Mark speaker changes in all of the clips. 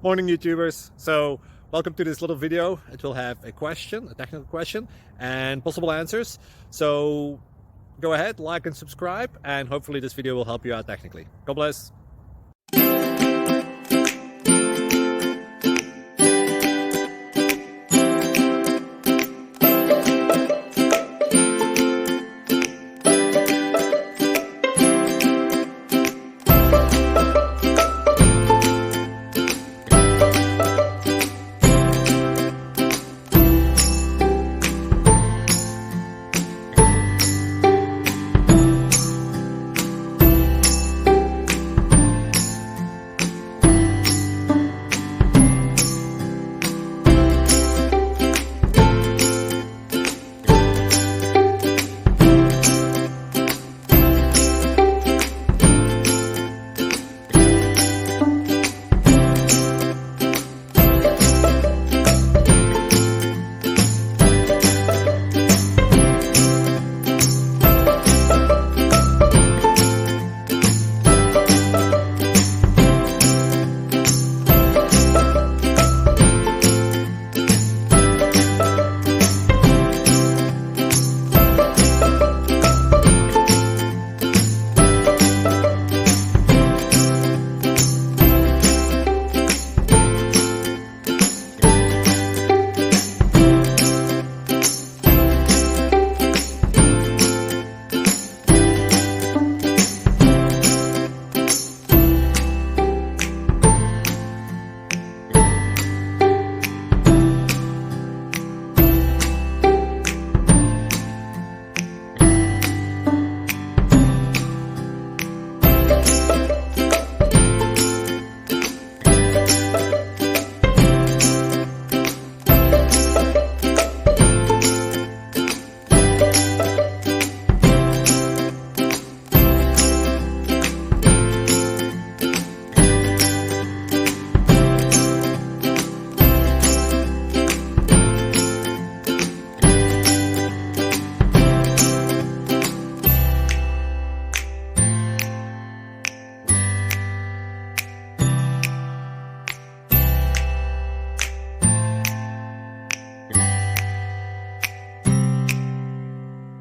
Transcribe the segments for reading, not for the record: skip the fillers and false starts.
Speaker 1: Morning YouTubers. So welcome to this little video. It will have a question, a technical question, and possible answers. So go ahead, like and subscribe, and hopefully this video will help you out technically. God bless.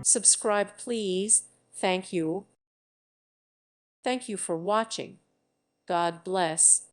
Speaker 2: Subscribe, please. Thank you. Thank you for watching. God bless.